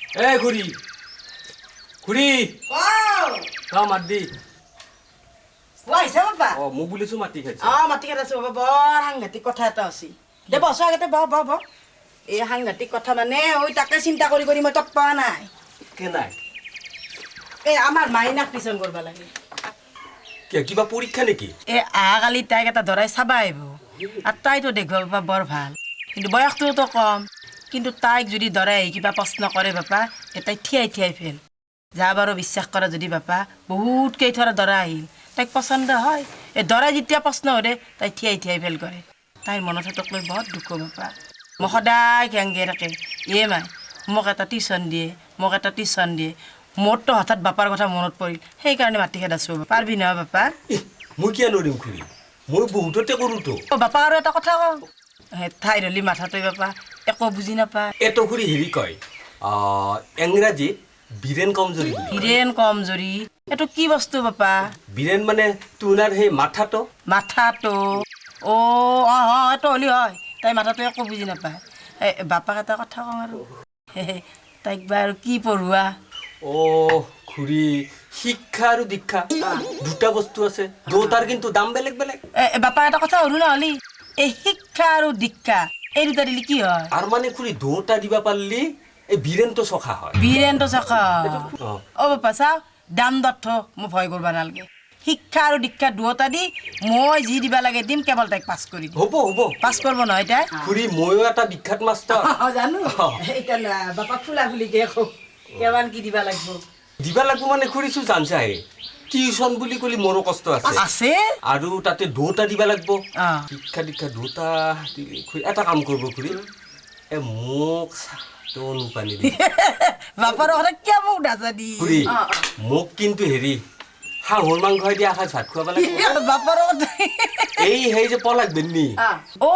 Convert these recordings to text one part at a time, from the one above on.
এ খুড়ী খুড়ী কাও মাত দি ওইছে বাবা ও মু বুলিছো মাটি খাইছে মাটি খাইছে বাবা বৰ সাংঘাতিক কথা এটা আছে দে বছ আগতে বহ এই সাংঘাতিক কথা মানে ওই তাকে চিন্তা কৰি মই তক পোৱা নাই কে নাই আমাৰ মাইনাক টিউচন কৰিব লাগে কিবা পৰীক্ষা নেকি আগালি তাইক এটা ধৰাই চাবা আহিব আৰু তাইতো দেখুৱাব বাবা বৰ ভাল কিন্তু বয়সটোতো কম কিন্তু তাইক যদি ধৰাই আহি কিবা প্ৰশ্ন কৰে বাপা তাই থিয়াই ফেল যা বাৰু বিশ্বাস কৰা যদি বাপা বহুত কেইথৰ ধৰা আহিল তাইক পচন্দ হয় ধৰাই যেতিয়া প্ৰশ্ন সোধে তাই থিয়াই ফেল কৰে তাইৰ মনত হাতক লৈ বহুত দুখ বাপা মই সদায় কেংগে থাকে মাই মোক এটা টিউচন দিয়ে মোৰতো হঠাৎ বাপাৰ কথা মনত পৰিল সেইকাৰণে মাটি খেদাছো পাৰবি নহয় বাপা মই কিয় নৰিম খুড়ী মই বহুততে কৰোতো বাপা আৰু এটা কথা কওঁ ঠাই ৰলি মাথাটোই বাপা একো বুজি নাপায় এটো খুড়ী হেৰি কয় ইংৰাজীত বীৰেন কমজৰি এইটো কি বস্তু বাপা বীৰেন মানে তোমাৰ সেই মাথাটো এইটো হলি হয় তাই মাথাটো একো বুজি নাপায় বাপাক এটা কথা কওঁ আৰু তাইক বা আৰু কি পঢ়োৱা খুড়ী শিক্ষা আৰু দীক্ষা দুটা বস্তু আছে দুটাৰ কিন্তু দাম বেলেগ বাপা এটা কথা হলো নহলি এই শিক্ষা আৰু দীক্ষা এই দুটা দিলে কি হয় আৰু মানে খুড়ী দুটা দিবা পাৰলি এই বীৰেনটো চখা হয় বাপা চাও দাম দৰ্থ মই ভয় কৰিব নালাগে শিক্ষা আৰু দীক্ষা দুটা দি মই যি দিবা লাগে দিম কেৱল তাইক পাছ কৰি হ'ব পাছ কৰিব নহয় তাই খুড়ী ময়ো এটা বিখ্যাত মাষ্টাৰ জানো বাপা ফুলা ফুলিকে কেৱান কি দিবা লাগিব মানে খুড়ীছো জানছাই টিউচন বুলি কলি মোৰো কষ্ট আছে আৰু তাতে দুটা দিবা লাগিব শিক্ষা দীক্ষা দুটা এটা কাম কৰিব খুড়ী মোক তোন পানী দি বাপাৰ কথা কিয় মোক নাজানি খুড়ী মোক কিন্তু হেৰি হাঁহৰ মাংস দিয়া খাই ভাত খুৱাব লাগিব বাপাৰ এই যে পলাক বেন্নি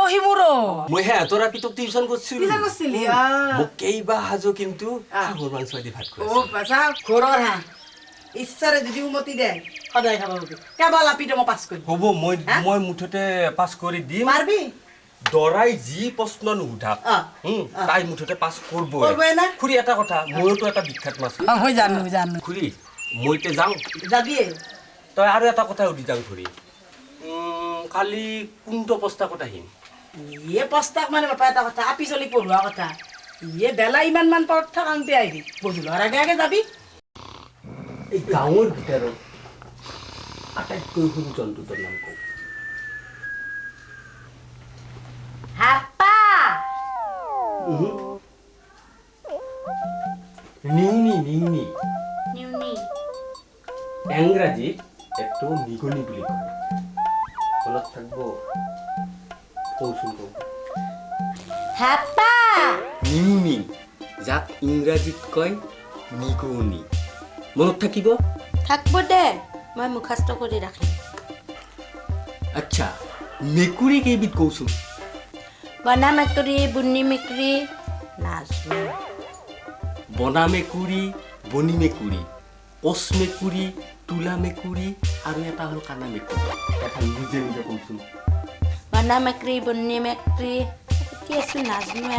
সিমুৰো মই সিহঁতৰ পিতক টিউচন কৰিছিলো মোক কেইবা সাজো কিন্তু হাঁহৰ মাংস দি ভাত খুৱাইছে ঘৰৰ হাঁহ ঈশ্বৰে যদি উন্নতি দে সদায় খাব কেৱল আপিটো মই পাছ কৰিম হ'ব মই মুঠতে পাছ কৰি দিম পাৰবি দৰাই যি প্ৰশ্ন নুসুধা তাই মুঠতে পাছ কৰিবই না খুড়ী এটা কথা ময়োতো এটা বিখ্যাত মাছ মই জানো খুড়ী মই এতিয়া যাওঁ যাবি তই আৰু এটা কথা সুধি যাওঁ খুড়ী কালি কোনটো প্ৰস্তাৱত আহিম প্ৰস্তাৱ মানে বাপা এটা কথা আপি চলি পঢ়োৱা কথা বেলা ইমান পৰত থাকাংতে আহিবি বজুলৰ আগে যাবি এই গাঁৱৰ ভিতৰত আটাইতকৈ সৰু জন্তুটোৰ নাম কওঁ নিউনি ইংৰাজীত এইটো নিগনি বুলি কয় মনত থাকব কৌচোন নিউনি যাক ইংৰাজীত কয় নিগনি মনত থাকিব দে মই মুখাস্ত কৰি ৰাখিম আচ্ছা মেকুৰী কেইবিধ কৌচোন বনা মেকুৰী বুনি মেকুৰী নাজনো বনা মেকুৰী বনি মেকুৰী কচ মেকুৰী তুলা মেকুৰী আৰু এটা হ'ল কানা মেকুৰী এটা নিজে কৌচোন বনা মেকুৰী বুনি মেকুৰী কি আছে নাজনো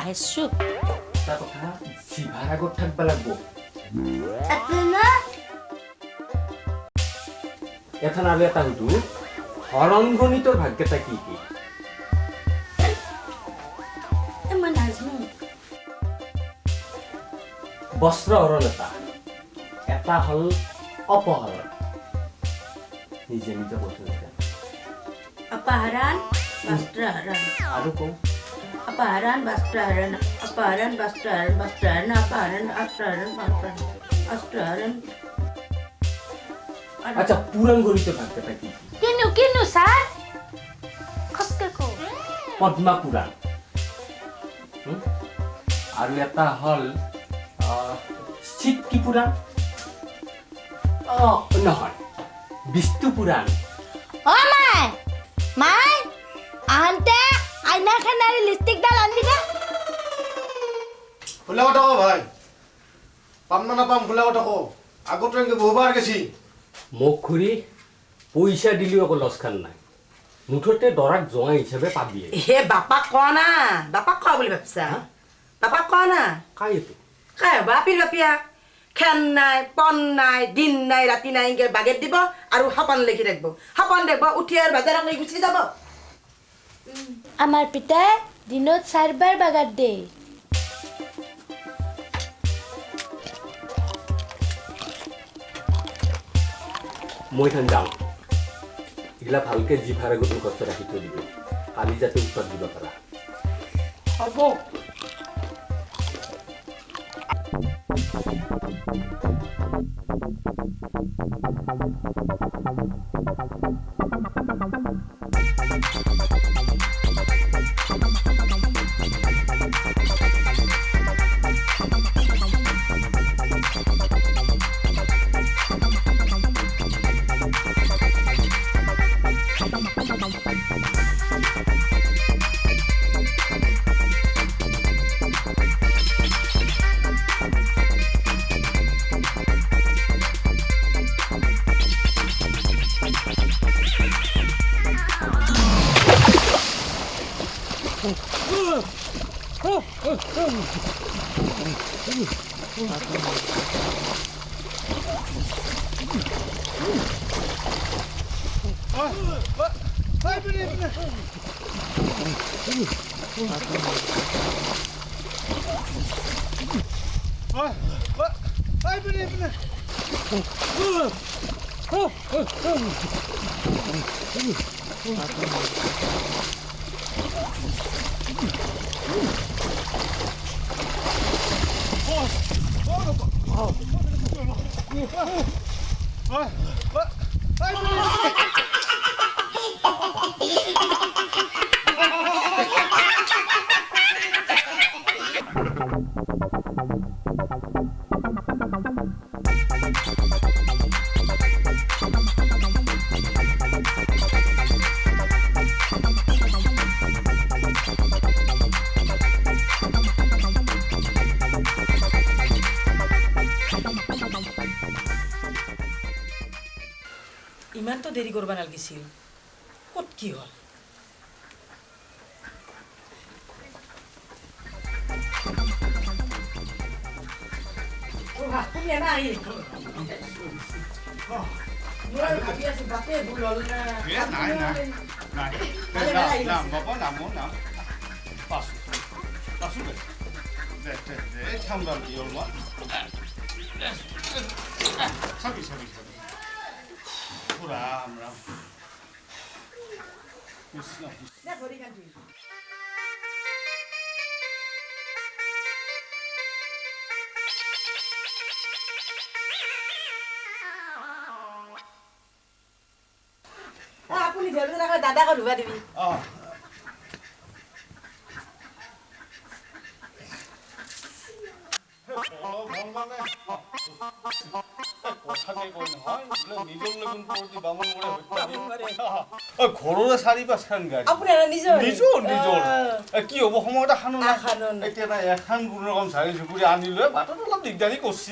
আহিছো এটা কথা জিভাৰ আগত থাকিব লাগিব এখন আৰু এটা সুধো হৰণগণিতৰ ভাগ্যতা কি মই নাজনো বস্ত্ৰহৰণ এটা হ'ল অপহৰণ নিজে কৈছো অপহৰণ বস্ত্ৰহৰণ আৰু কওঁ अपहरण वस्त्रहरण अपहरण वस्त्रहरण वस्त्रहरण अपहरण वस्त्रहरण আচ্ছা পুৰাণ গণিতেৰ ভাগ্যটা কি কিনু স্যাৰ খসকে কো পদ্মা পুৰাণ আৰু এটা হল চিটকি পুরাণ নহয় বিষ্ণু পুরাণ ও মাই আনতে আইনা খানার লিপস্টিক ডাল আনবি না ফুলা কথা কো ভাই পাম না পাম ফুলা কথা কো আগত রঙে বহুবার গেছি মোক খুড়ী পইচা দিলেও আকৌ লছ খান নাই মুঠতে দৰাক জঙা হিচাপে পাবিয়ে হে বাপাক কোৱা না বাপাক কোৱা বুলি ভাবছা বাপাক কোৱা না কাই এইটো কাই বাপিৰ বাপিয়া খেন নাই পন নাই দিন নাই ৰাতি নাই ইংকে বাগেত দিব আৰু সপন লেখি ৰাখিব সপন দেখব উঠি আৰু বাজাৰত লৈ গুচি যাব আমাৰ পিতাই দিনত 4 বাৰ বাগাত দে মই থান যাওঁ এগুলা ভালকে জিভাৰ আগত মুখস্থ ৰাখি থৈ দিবি কালি যাতে উত্তৰ দিব পাৰা হ'ব ইমানটো দেৰি কৰিব নালাগিছিল ক'ত কি হ'ল তুমি না আহি মই ভাবি আছো বাপে ভুল হ'ল না নাই বাবা নামো না পাছো দে ঠান্ডা দিও মা সাবি রাম কৃষ্ণ না ধরি কাটি আপুনি জলদি রাখা দাদাকে ধুবা দিবি ঘৰৰে 4-5 খান গাড়ী নিজৰ কি হ'ব সময় এটা খানো না এতিয়া না এখন গুণৰকম চাৰি জুগুৰি আনি লৈ বাটত অলপ দিগদাৰি কৰিছি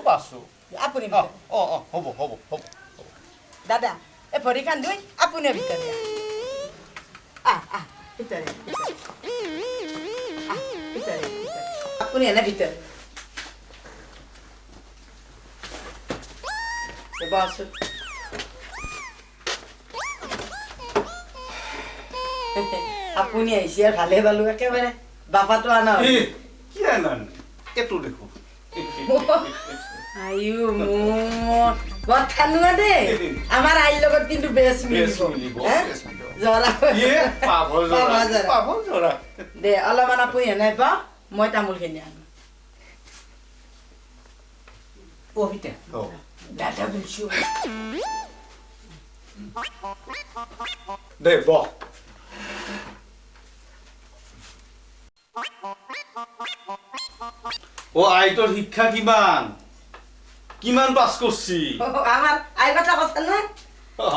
পাছো আপুনি হ'ব দাদা এ ভৰি খান ধুই আপুনি ভিতৰে ভিতৰে আপুনি এনে ভিতৰে বসো আপুনি আহিছে আৰু ভালে পালো একেবাৰে বাপাটো আনা কি আনান এটো দেখো আয়ু বৰ ঠানুৱা দে আমাৰ আইৰ লগত কিন্তু বেছ মিলিব জৰা পাভল জৰা দে অলপমান আপুনি এনে পা মই তামোলখিনি আনো পবিতা দাদা বলছো দে ব ও আইটোৰ শিক্ষা কিমান পাছ কৰছি আমাৰ আই কথা কৈছে না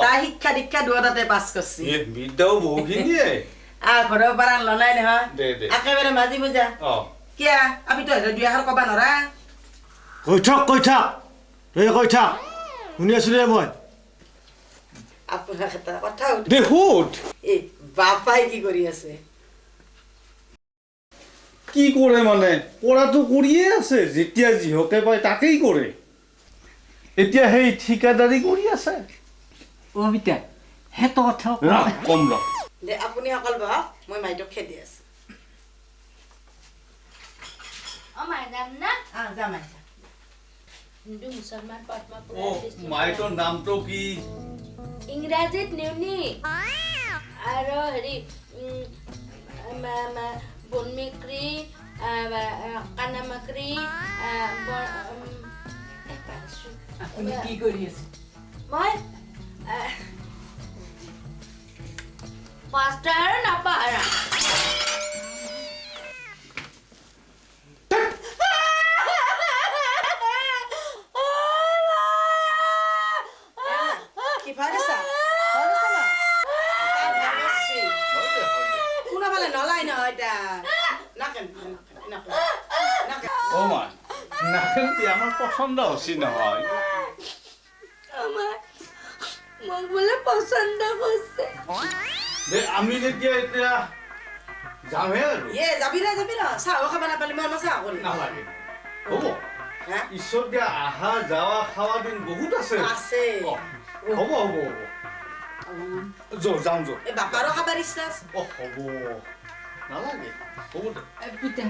তাই শিক্ষা দীক্ষা দুটাতে পাছ কৰছি বিদ্যাও বহুখিনিয়ে ঘৰৰ পৰা লনাই নহয় একেবাৰে মাজী বুজা কিয়া আমি তো দুই এষাৰ কবা নৰা কৈ থাক তই কৈ থাক শুনি আছো দে মই আপোনাক এটা কথা দে সুধ এই বাপাই কি কৰি আছে কি কৰে মানে কৰাটো কৰিয়ে আছে যেতিয়া যিহকে পায় তাকেই কৰে এতিয়া সেই ঠিকাদাৰী কৰি আছে অমিতা হেতো কথা কম ৰ দে আপুনি অকল বহক মই মাইটোক খেদি আছো মাই যাম না যাম হিন্দু মুছলমান পদ্মা ও মাইটোৰ নামটো কি ইংৰাজীত নিউনি আৰু হেৰি বনমিক্ৰী কানামাক্ৰী আপুনি কি কৰি আছে মই পাঁচটা আৰু নাপাহৰা ও মা নাকেন্তি আমাৰ পছন্দ হৈছি নহয় মোক বোলে পচন্দ কৰিছে দে আমি যেতিয়া এতিয়া যামহে আৰু যাবি ৰ চাহ খাব নাপালি মই চাহ কৰিম নালাগে হ'ব ঈশ্বৰ দিয়া আহা যাৱা খাৱা দিন বহুত আছে আছে হ'ব হ'ব হ'ব যাম এই বাপাৰো খাবাৰ ইচ্ছা আছে হ'ব নালাগে হ'ব দে পিতা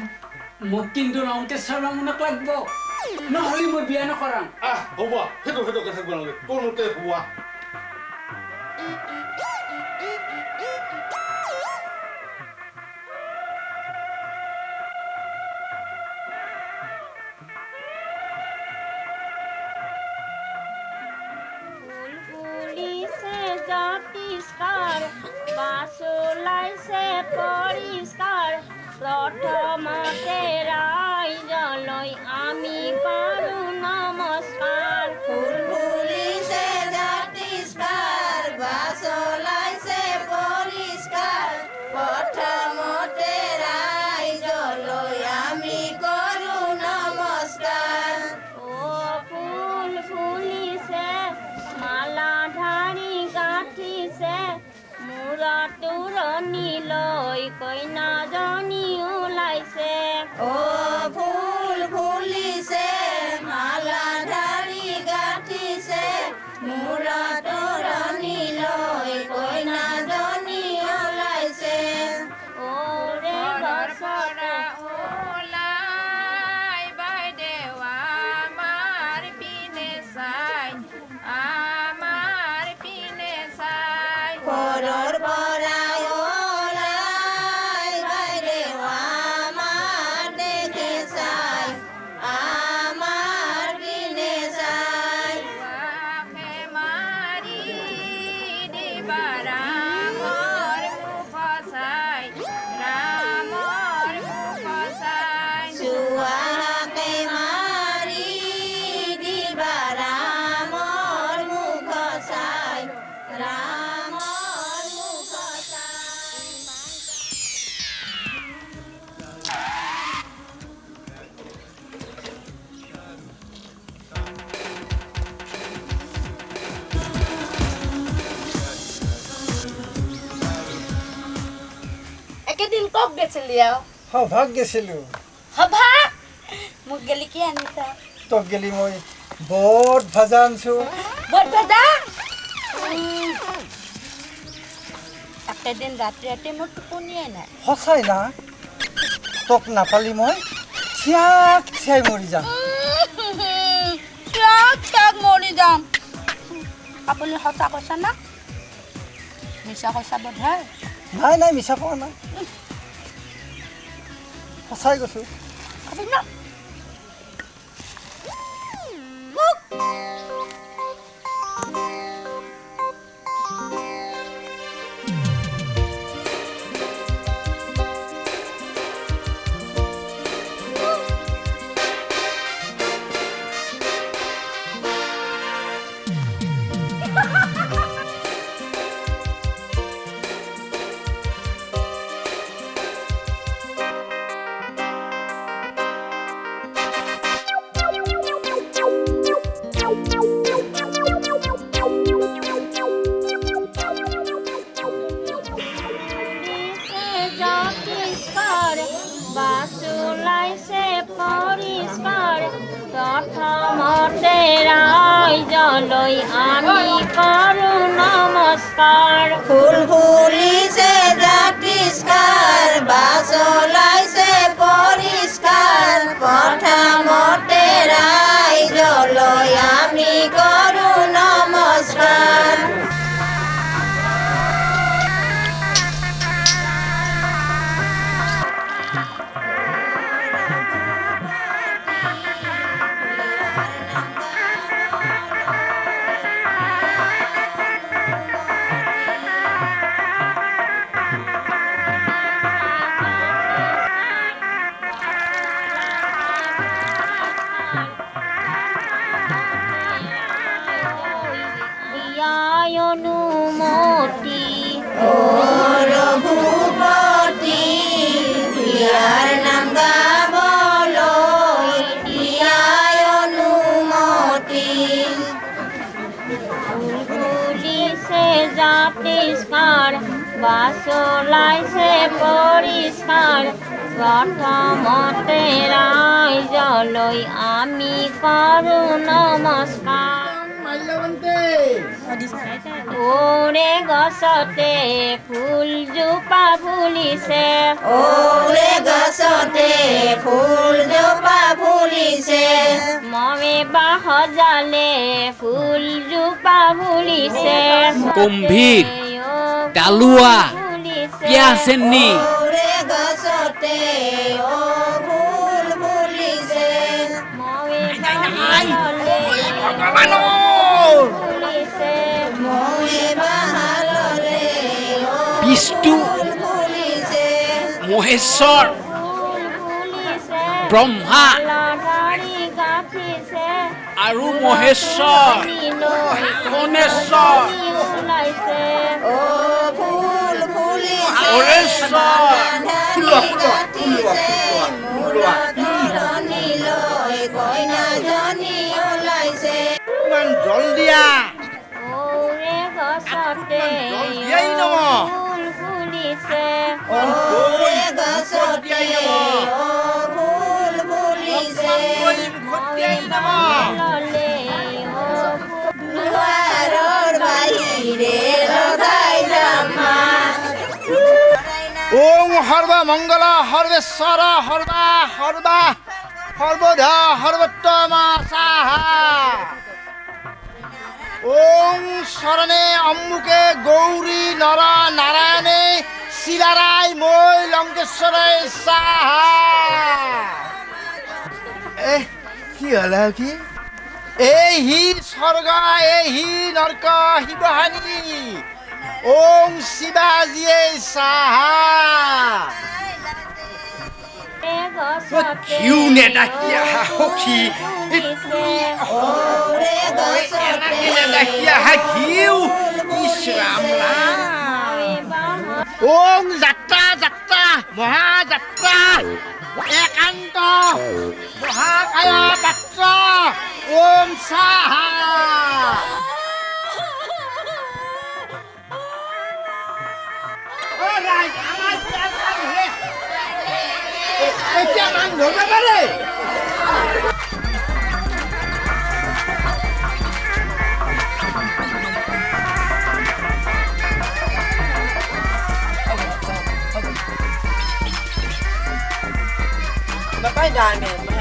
মোক কিন্তু ৰাউতে চাৰামুনাক লাগব নহ'লে মই বিয়া নকৰাম হ'ব সেইটো কথা থাকিব নালাগে তোৰ মতে হোৱা প্ৰথমতে ৰাইজলৈ আমি কৰো নমস্কাৰ ফুল ফুলিছে জাতিষ্কাৰ বাছ ওলাইছে পৰিষ্কাৰ প্ৰথমতে ৰাইজলৈ আমি কৰো নমস্কাৰ অ' ফুল ফুলিছে মালা ধাৰি গাঁঠিছে মূৰত তোৰণি লৈ কইনাজনী ওলাইছে অ' ফুল ফুলিছে মালা ধাৰি গাঁঠিছে মূৰত তোৰণি লৈ কইনাজনী ওলাইছে ওৰে গছৰ ওলাই বাইদেউ আমাৰ পিনে চাই ঘৰৰ পৰা ওলাই বাইদেউ আমাৰ দেখে চাই আমাৰ পিনে চাই আশে মাৰি দিবা ৰামৰ মুখ চাই চুৱাকে মাৰি দিবা ৰামৰ মুখ চাই ৰামৰ মুখ চাই একেদিন কক গেছিলি সভাত গেছিলো সভা মোক গেলি কি আনিছা তোক গেলি মই বট ভাজা আনছো বৰ দাদা একেদিন ৰাতি ৰাতি মোৰ টোপনিয়ে নাই সঁচাই না তোক নাপালি মই থিয়াক থিয়াই মৰি যাম তাক মৰি যাম আপুনি সঁচা কৈছা না মিছা কৈছা বোধহয় নাই নাই মিছা কোৱা নাই সঁচাই কৈছো খাবি না প্ৰথমতে ৰাইজলৈ আমি কৰোঁ নমস্কাৰ ফুল ফুলিছে জাতিষ্কাৰ বাছ ওলাইছে পৰিষ্কাৰ প্ৰথমতে ৰাইজলৈ আমি কৰোঁ নমস্কাৰ অনুমতি ৰঘুপতি প্ৰিয়াৰ নাম গাবলৈ দিয়াই অনুমতি ফুল ফুলিছে জাতিষ্কাৰ বাছ ওলাইছে পৰিষ্কাৰ প্ৰথমতে ৰাইজলৈ আমি কৰোঁ নমস্কাৰ ওৰে গছতে ফুলজোপা ফুলিছে ওৰে গছতে ফুলজোপা ফুলিছে মমে বাহ সজালে ফুলজোপা ফুলিছে কুম্ভীৰ ডালুৱা পিয়াচেন্নি ওৰে গছতে ফুল ফুলিছে মমে বাহ সজালে ফুলিছে ময়ে বাহাললে বিষ্ণু ফুল ফুলিছে মহেশ্বৰ ফুল ফুলিছে ব্ৰহ্মা লাধাৰী গাঠিছে আৰু মহেশ্বৰ গণেশ্বৰ ওলাইছে অ ফুল ফুলিছে হৰেশ্বৰ ধৰণীলৈ কইনাজনী ওলাইছে ইমান জল দিয়া ওৰে গছতে জলদিয়াই নম। ফুল ফুলিছে ওৰে গছতে ফুল ফুলিছে ললে দুৱাৰৰ বাহিৰে লগাই যাম ওম সৰ্ব মংগল সৰ্বেশ্বৰ সৰ্বা সৰ্বা সৰ্বধা সৰ্বোত্তম সাহা ওম শৰণে অম্মুকে গৌৰী নৰ নাৰায়ণে শিলাৰাই মই লংকেশ্বৰে সাহা কি হলে কি এই হি স্বৰ্গ এই হি নৰক শিৱহানী ওম শিৱাজীয়ে সাহা ঘিউ নেদাকিয়া সখী ওৰে গছতে ঘিউ ইছৰাম ওম যাত্ৰা যাত্ৰা মহাযাত্ৰা একান্ত মহাকায় পাত্ৰ ওম সাহা এতিয়া মান ধৰিব পাৰে Bapak jangan